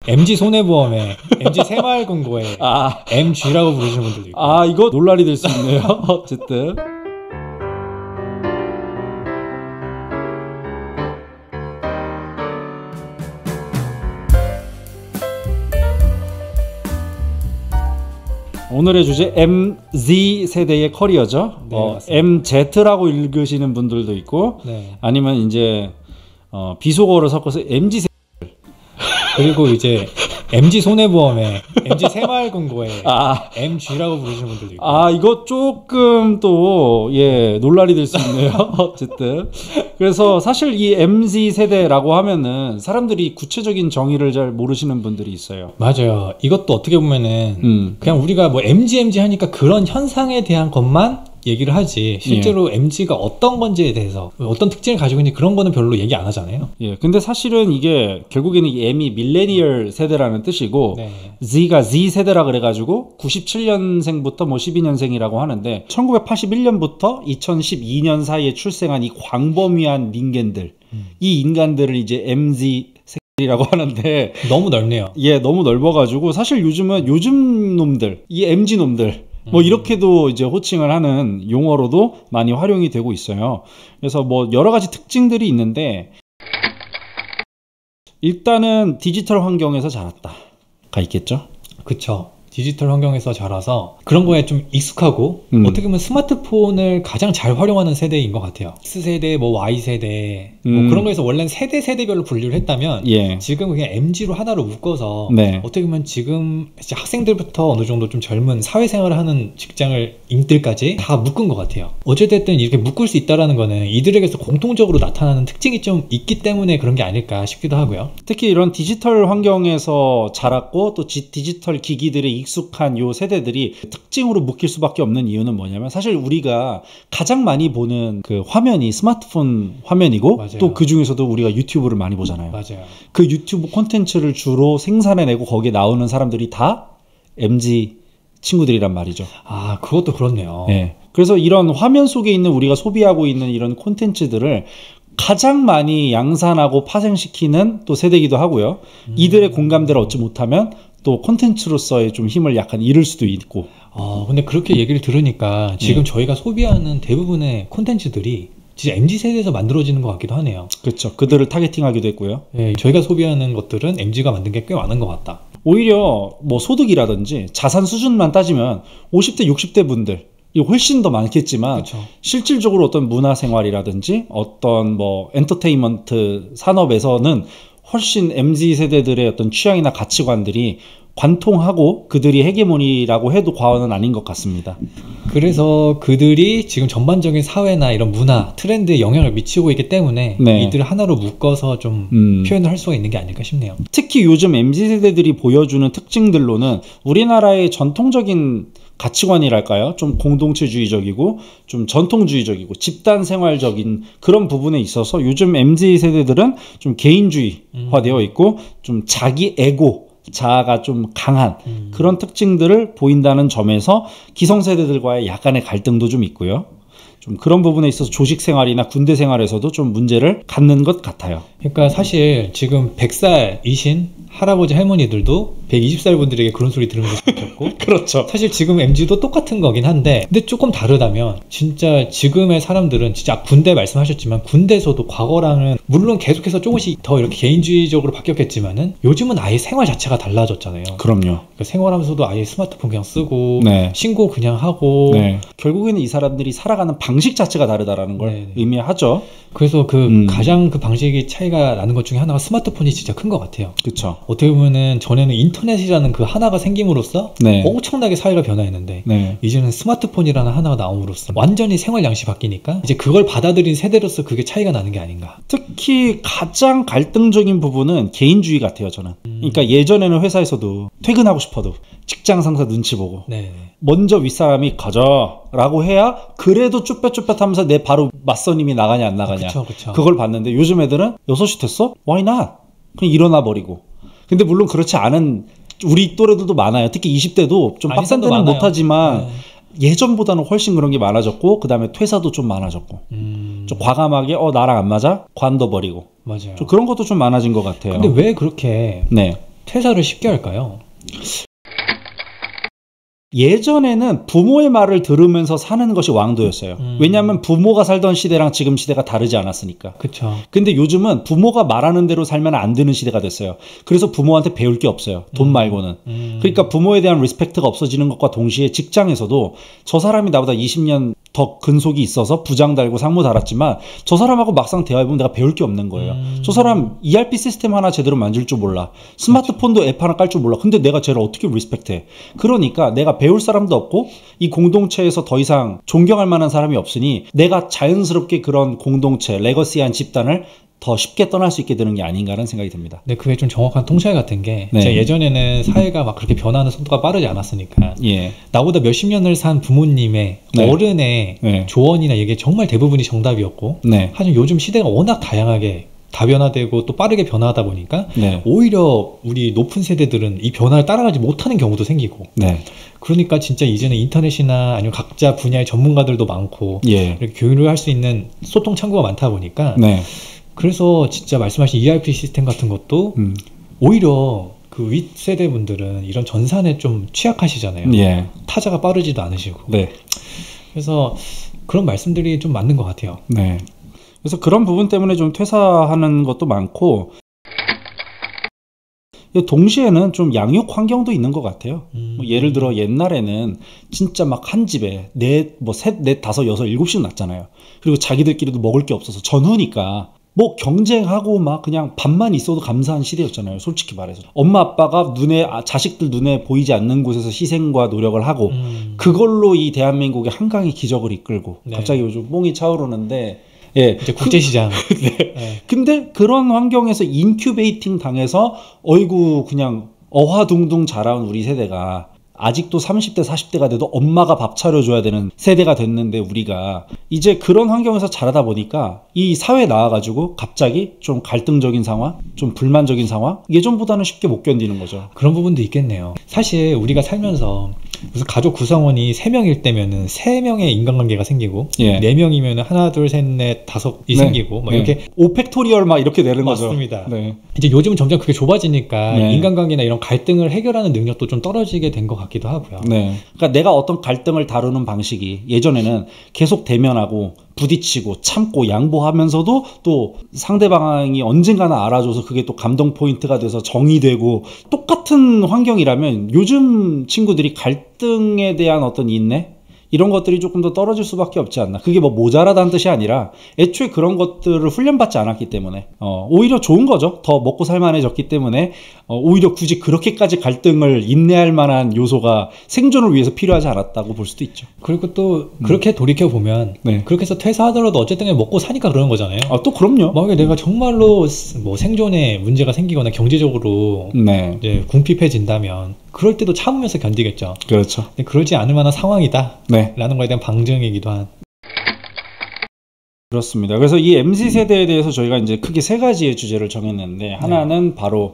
MG 손해보험에 MG 새마을금고에 MG라고 부르시는 분들도 있고. 이거 논란이 될 수 있네요. 어쨌든 오늘의 주제 MZ 세대의 커리어죠. 네, MZ라고 읽으시는 분들도 있고, 네. 아니면 이제 비속어를 섞어서 MZ 세대. 그리고 이제 MG 손해보험에 MG 새마을금고에 MG라고 부르시는 분들도 있고. 이거 조금 또 논란이 될 수 있네요. 어쨌든 그래서 사실 이 MZ 세대라고 하면은 사람들이 구체적인 정의를 잘 모르시는 분들이 있어요. 맞아요. 이것도 어떻게 보면은 그냥 우리가 뭐 MG 하니까 그런 현상에 대한 것만 얘기를 하지, 실제로 MG가 어떤 건지에 대해서 어떤 특징을 가지고 있는지 그런 거는 별로 얘기 안 하잖아요. 근데 사실은 이게 결국에는 이 M이 밀레니얼 세대라는 뜻이고, 네. Z가 Z 세대라 그래가지고 97년생부터 뭐 12년생이라고 하는데 1981년부터 2012년 사이에 출생한 이 광범위한 인간들, 이 인간들을 이제 MZ 세대라고 하는데 너무 넓네요. 너무 넓어가지고 사실 요즘은 요즘 놈들, 이 MG 놈들 뭐 이렇게도 이제 호칭을 하는 용어로도 많이 활용이 되고 있어요. 그래서 뭐 여러 가지 특징들이 있는데, 일단은 디지털 환경에서 자랐다가 있겠죠. 그쵸. 디지털 환경에서 자라서 그런 거에 좀 익숙하고 어떻게 보면 스마트폰을 가장 잘 활용하는 세대인 것 같아요. X세대, 뭐 Y세대 뭐 그런 거에서 원래는 세대별로 분류를 했다면 지금 그냥 MG로 하나로 묶어서 어떻게 보면 지금 학생들부터 어느 정도 좀 젊은 사회생활을 하는 직장을 인들까지 다 묶은 것 같아요. 어쨌든 이렇게 묶을 수 있다는 거는 이들에게서 공통적으로 나타나는 특징이 좀 있기 때문에 그런 게 아닐까 싶기도 하고요. 특히 이런 디지털 환경에서 자랐고 또 디지털 기기들의 익숙한 요 세대들이 특징으로 묶일 수밖에 없는 이유는 뭐냐면, 사실 우리가 가장 많이 보는 그 화면이 스마트폰 화면이고, 또 그 중에서도 우리가 유튜브를 많이 보잖아요. 맞아요. 그 유튜브 콘텐츠를 주로 생산해내고 거기에 나오는 사람들이 다 MZ 친구들이란 말이죠. 그것도 그렇네요. 그래서 이런 화면 속에 있는 우리가 소비하고 있는 이런 콘텐츠들을 가장 많이 양산하고 파생시키는 또 세대이기도 하고요. 이들의 공감대를 얻지 못하면 또 콘텐츠로서의 좀 힘을 약간 잃을 수도 있고. 근데 그렇게 얘기를 들으니까 지금 저희가 소비하는 대부분의 콘텐츠들이 진짜 MZ세대에서 만들어지는 것 같기도 하네요. 그렇죠. 그들을 타겟팅하기도 했고요. 저희가 소비하는 것들은 MZ가 만든 게 꽤 많은 것 같다. 오히려 뭐 소득이라든지 자산 수준만 따지면 50대, 60대 분들 훨씬 더 많겠지만, 실질적으로 어떤 문화생활이라든지 어떤 뭐 엔터테인먼트 산업에서는 훨씬 MZ 세대들의 어떤 취향이나 가치관들이 관통하고 그들이 헤게모니라고 해도 과언은 아닌 것 같습니다. 그래서 그들이 지금 전반적인 사회나 이런 문화, 트렌드에 영향을 미치고 있기 때문에 이들을 하나로 묶어서 좀 표현을 할 수가 있는 게 아닐까 싶네요. 특히 요즘 MZ 세대들이 보여주는 특징들로는 우리나라의 전통적인 가치관이랄까요? 좀 공동체주의적이고 좀 전통주의적이고 집단 생활적인 그런 부분에 있어서 요즘 MZ 세대들은 좀 개인주의화되어 있고 좀 자기 에고, 자아가 좀 강한 그런 특징들을 보인다는 점에서 기성세대들과의 약간의 갈등도 좀 있고요. 좀 그런 부분에 있어서 조직 생활이나 군대 생활에서도 좀 문제를 갖는 것 같아요. 그러니까 사실 지금 100살이신 할아버지 할머니들도 120살 분들에게 그런 소리 들으면 좋겠고 그렇죠. 사실 지금 MZ도 똑같은 거긴 한데, 근데 조금 다르다면 진짜 지금의 사람들은 진짜 군대 말씀하셨지만 군대에서도 과거랑은 물론 계속해서 조금씩 더 이렇게 개인주의적으로 바뀌었겠지만은 요즘은 아예 생활 자체가 달라졌잖아요. 그럼요. 그러니까 생활하면서도 아예 스마트폰 그냥 쓰고 신고 그냥 하고 결국에는 이 사람들이 살아가는 방식 자체가 다르다라는 걸 의미하죠. 그래서 가장 그 방식이 차이가 나는 것 중에 하나가 스마트폰이 진짜 큰 것 같아요. 그렇죠. 어떻게 보면은 전에는 인터넷이라는 그 하나가 생김으로써 엄청나게 사회가 변화했는데 이제는 스마트폰이라는 하나가 나옴으로써 완전히 생활 양식이 바뀌니까 이제 그걸 받아들인 세대로서 그게 차이가 나는 게 아닌가. 특히 가장 갈등적인 부분은 개인주의 같아요, 저는. 그러니까 예전에는 회사에서도 퇴근하고 싶어도 직장 상사 눈치 보고 먼저 윗사람이 가자라고 해야 그래도 쭈뼛쭈뼛 하면서 내 바로 맞선임이 나가냐 안 나가냐 그걸 봤는데, 요즘 애들은 6시 됐어? Why not? 그냥 일어나 버리고. 근데 물론 그렇지 않은 우리 또래들도 많아요. 특히 20대도 좀 빡센 데는 못하지만 예전보다는 훨씬 그런 게 많아졌고, 그 다음에 퇴사도 좀 많아졌고 좀 과감하게 나랑 안 맞아? 관둬버리고. 맞아요. 좀 그런 것도 좀 많아진 것 같아요. 근데 왜 그렇게 퇴사를 쉽게 할까요? 예전에는 부모의 말을 들으면서 사는 것이 왕도였어요. 왜냐하면 부모가 살던 시대랑 지금 시대가 다르지 않았으니까. 그쵸. 근데 요즘은 부모가 말하는 대로 살면 안 되는 시대가 됐어요. 그래서 부모한테 배울 게 없어요. 돈 말고는. 그러니까 부모에 대한 리스펙트가 없어지는 것과 동시에 직장에서도 저 사람이 나보다 20년 더 근속이 있어서 부장 달고 상무 달았지만 저 사람하고 막상 대화해보면 내가 배울 게 없는 거예요. 저 사람 ERP 시스템 하나 제대로 만질 줄 몰라. 스마트폰도 앱 하나 깔 줄 몰라. 근데 내가 쟤를 어떻게 리스펙트해? 그러니까 내가 배울 사람도 없고 이 공동체에서 더 이상 존경할 만한 사람이 없으니 내가 자연스럽게 그런 공동체, 레거시한 집단을 더 쉽게 떠날 수 있게 되는 게 아닌가라는 생각이 듭니다. 네, 그게 좀 정확한 통찰 같은 게 제가 예전에는 사회가 막 그렇게 변하는 속도가 빠르지 않았으니까 나보다 몇십 년을 산 부모님의 어른의 조언이나 이게 정말 대부분이 정답이었고 하지만 요즘 시대가 워낙 다양하게 다변화되고 또 빠르게 변화하다 보니까 오히려 우리 높은 세대들은 이 변화를 따라가지 못하는 경우도 생기고 그러니까 진짜 이제는 인터넷이나 아니면 각자 분야의 전문가들도 많고 이렇게 교류를 할 수 있는 소통 창구가 많다 보니까 그래서 진짜 말씀하신 ERP 시스템 같은 것도 오히려 그 윗세대 분들은 이런 전산에 좀 취약하시잖아요. 타자가 빠르지도 않으시고. 그래서 그런 말씀들이 좀 맞는 것 같아요. 그래서 그런 부분 때문에 좀 퇴사하는 것도 많고 동시에는 좀 양육 환경도 있는 것 같아요. 뭐 예를 들어 옛날에는 진짜 막 한 집에 셋, 넷, 다섯, 여섯, 일곱씩 낳잖아요. 그리고 자기들끼리도 먹을 게 없어서 전후니까 뭐 경쟁하고 막 그냥 밥만 있어도 감사한 시대였잖아요. 솔직히 말해서. 엄마 아빠가 자식들 눈에 보이지 않는 곳에서 희생과 노력을 하고 그걸로 이 대한민국의 한강의 기적을 이끌고 갑자기 요즘 뽕이 차오르는데 이제 국제시장. 근데 그런 환경에서 인큐베이팅 당해서 어이구 그냥 어화둥둥 자라온 우리 세대가 아직도 30대 40대가 돼도 엄마가 밥 차려줘야 되는 세대가 됐는데 우리가 이제 그런 환경에서 자라다 보니까 이 사회에 나와가지고 갑자기 좀 갈등적인 상황, 좀 불만적인 상황 예전보다는 쉽게 못 견디는 거죠. 그런 부분도 있겠네요. 사실 우리가 살면서 무슨 가족 구성원이 3명일 때면은 3명의 인간관계가 생기고 4명이면은 하나 둘 셋 넷 다섯이 생기고 막 이렇게 오팩토리얼 막 이렇게 되는 거죠. 맞습니다. 이제 요즘은 점점 그게 좁아지니까 인간관계나 이런 갈등을 해결하는 능력도 좀 떨어지게 된 것 같기도 하고요. 그러니까 내가 어떤 갈등을 다루는 방식이 예전에는 계속 대면하고 부딪히고 참고 양보하면서도 또 상대방이 언젠가는 알아줘서 그게 또 감동 포인트가 돼서 정이 되고 똑같은 환경이라면 요즘 친구들이 갈등에 대한 어떤 인내? 이런 것들이 조금 더 떨어질 수밖에 없지 않나. 그게 뭐 모자라다는 뜻이 아니라 애초에 그런 것들을 훈련받지 않았기 때문에 오히려 좋은 거죠. 더 먹고 살만해졌기 때문에 오히려 굳이 그렇게까지 갈등을 인내할 만한 요소가 생존을 위해서 필요하지 않았다고 볼 수도 있죠. 그리고 또 그렇게 돌이켜보면 그렇게 해서 퇴사하더라도 어쨌든 먹고 사니까 그러는 거잖아요. 또 그럼요. 만약에 내가 정말로 뭐 생존에 문제가 생기거나 경제적으로 이제 궁핍해진다면 그럴 때도 참으면서 견디겠죠. 그렇죠. 근데 그러지 않을 만한 상황이다 라는 거에 대한 방증이기도 한. 그렇습니다. 그래서 이 MZ세대에 대해서 저희가 이제 크게 3가지의 주제를 정했는데 하나는 바로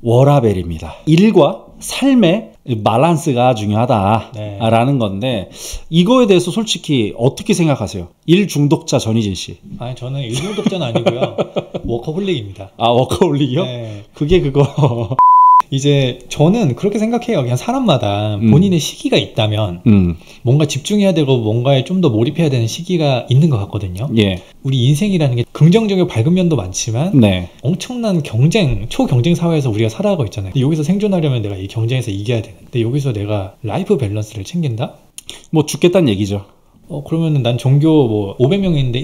워라밸입니다. 일과 삶의 밸런스가 중요하다라는 건데 이거에 대해서 솔직히 어떻게 생각하세요? 일 중독자 전희진 씨. 아니 저는 일 중독자는 아니고요. 워커홀릭입니다. 워커홀릭이요? 그게 그거 이제 저는 그렇게 생각해요. 그냥 사람마다 본인의 시기가 있다면 뭔가 집중해야 되고 뭔가에 좀 더 몰입해야 되는 시기가 있는 것 같거든요. 우리 인생이라는 게 긍정적이고 밝은 면도 많지만 엄청난 초경쟁 사회에서 우리가 살아가고 있잖아요. 여기서 생존하려면 내가 이 경쟁에서 이겨야 되는데 여기서 내가 라이프 밸런스를 챙긴다? 뭐 죽겠다는 얘기죠. 그러면은 난 종교 뭐 500명인데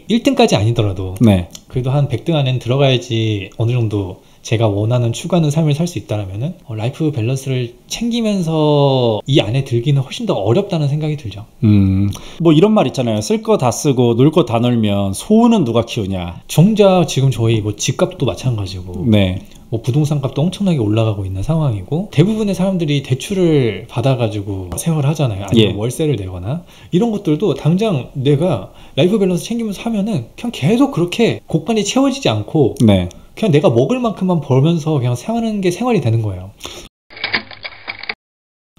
1등까지 아니더라도 그래도 한 100등 안에는 들어가야지 어느 정도 제가 원하는 추구하는 삶을 살 수 있다라면은 라이프 밸런스를 챙기면서 이 안에 들기는 훨씬 더 어렵다는 생각이 들죠. 뭐 이런 말 있잖아요. 쓸 거 다 쓰고 놀 거 다 놀면 소는 누가 키우냐. 정작 지금 저희 뭐 집값도 마찬가지고 뭐 부동산 값도 엄청나게 올라가고 있는 상황이고 대부분의 사람들이 대출을 받아가지고 생활하잖아요. 아니면 월세를 내거나 이런 것들도 당장 내가 라이프 밸런스 챙기면서 하면은 그냥 계속 그렇게 곳간이 채워지지 않고 그냥 내가 먹을 만큼만 벌면서 그냥 사는 게 생활이 되는 거예요.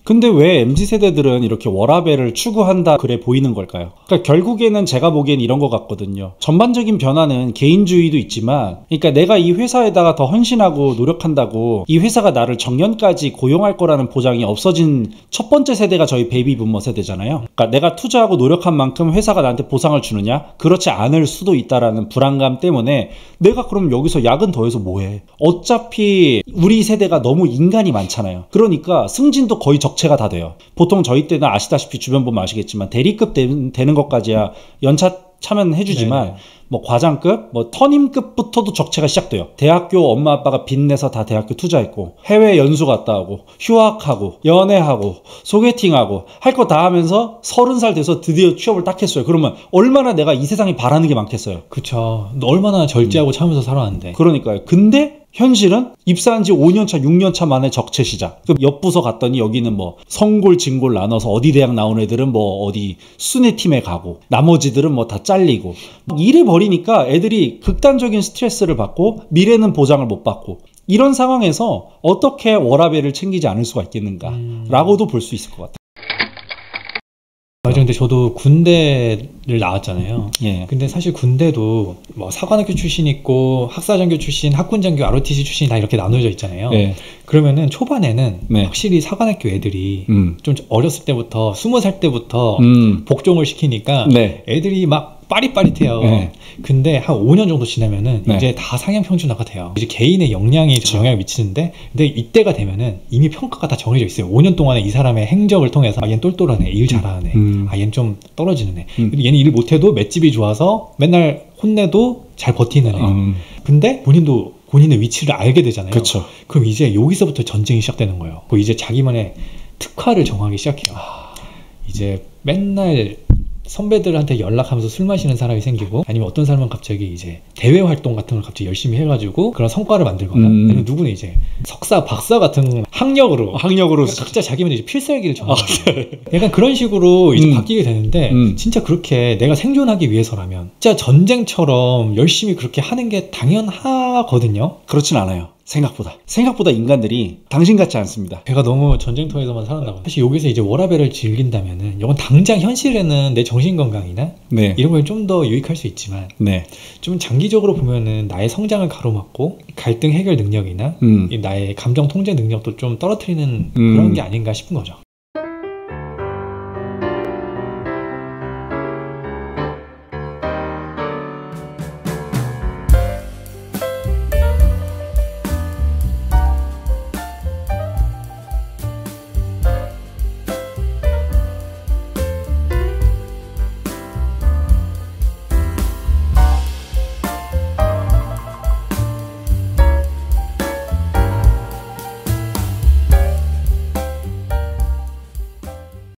근데 왜 MZ세대들은 이렇게 워라밸을 추구한다 그래 보이는 걸까요? 그러니까 결국에는 제가 보기엔 이런 것 같거든요. 전반적인 변화는 개인주의도 있지만, 그러니까 내가 이 회사에다가 더 헌신하고 노력한다고 이 회사가 나를 정년까지 고용할 거라는 보장이 없어진 첫 번째 세대가 저희 베이비 부머 세대잖아요. 그러니까 내가 투자하고 노력한 만큼 회사가 나한테 보상을 주느냐? 그렇지 않을 수도 있다라는 불안감 때문에 내가 그럼 여기서 야근 더해서 뭐해? 어차피 우리 세대가 너무 인간이 많잖아요. 그러니까 승진도 거의 적체가 다 돼요. 보통 저희 때는 아시다시피 주변 보면 아시겠지만 대리급 되는 것까지야 연차 차면 해주지만 네네. 뭐 과장급, 뭐 터님급부터도 적체가 시작돼요. 대학교 엄마 아빠가 빚내서 다 대학교 투자했고 해외 연수 갔다 오고 휴학하고 연애하고 소개팅하고 할 거 다 하면서 30살 돼서 드디어 취업을 딱 했어요. 그러면 얼마나 내가 이 세상에 바라는 게 많겠어요. 그쵸. 얼마나 절제하고 참으면서 살아왔는데. 그러니까요. 근데 현실은 입사한 지 5년차, 6년차 만에 적체 시작. 그 옆 부서 갔더니 여기는 뭐 성골, 진골 나눠서 어디 대학 나온 애들은 뭐 어디 순회팀에 가고 나머지들은 뭐 다 잘리고 이래 버리니까 애들이 극단적인 스트레스를 받고 미래는 보장을 못 받고 이런 상황에서 어떻게 워라밸을 챙기지 않을 수가 있겠는가라고도 볼 수 있을 것 같아요. 맞아. 근데 저도 군대를 나왔잖아요. 예. 근데 사실 군대도 뭐 사관학교 출신 있고 학사장교 출신, 학군장교, ROTC 출신이 다 이렇게 나눠져 있잖아요. 예. 그러면은 초반에는 네. 확실히 사관학교 애들이 좀 어렸을 때부터 20살 때부터 복종을 시키니까 네. 애들이 막 빠릿빠릿해요. 네. 근데 한 5년 정도 지나면은 네. 이제 다 상향 평준화가 돼요. 이제 개인의 역량이 그렇죠. 영향을 미치는데, 근데 이때가 되면은 이미 평가가 다 정해져 있어요. 5년 동안에 이 사람의 행적을 통해서 아, 얘는 똘똘하네, 일 잘하네, 아, 얘는 좀 떨어지는 애, 얘는 일 못해도 맷집이 좋아서 맨날 혼내도 잘 버티는 애. 근데 본인의 위치를 알게 되잖아요. 그쵸. 그럼 이제 여기서부터 전쟁이 시작되는 거예요. 이제 자기만의 특화를 정하기 시작해요. 이제 맨날 선배들한테 연락하면서 술 마시는 사람이 생기고, 아니면 어떤 사람은 갑자기 이제 대외 활동 같은 걸 갑자기 열심히 해가지고 그런 성과를 만들거나, 아니면 누구는 이제 석사, 박사 같은 학력으로 각자 자기만의 이제 필살기를 정하는 거예요. 약간 그런 식으로 이제 바뀌게 되는데, 진짜 그렇게 내가 생존하기 위해서라면 진짜 전쟁처럼 열심히 그렇게 하는 게 당연하거든요. 그렇진 않아요. 생각보다 인간들이 당신 같지 않습니다. 제가 너무 전쟁터에서만 살았나. 사실 여기서 이제 워라밸을 즐긴다면은 이건 당장 현실에는 내 정신건강이나 네. 이런 거에 좀 더 유익할 수 있지만, 네. 좀 장기적으로 보면은 나의 성장을 가로막고 갈등 해결 능력이나 나의 감정 통제 능력도 좀 떨어뜨리는 그런 게 아닌가 싶은 거죠.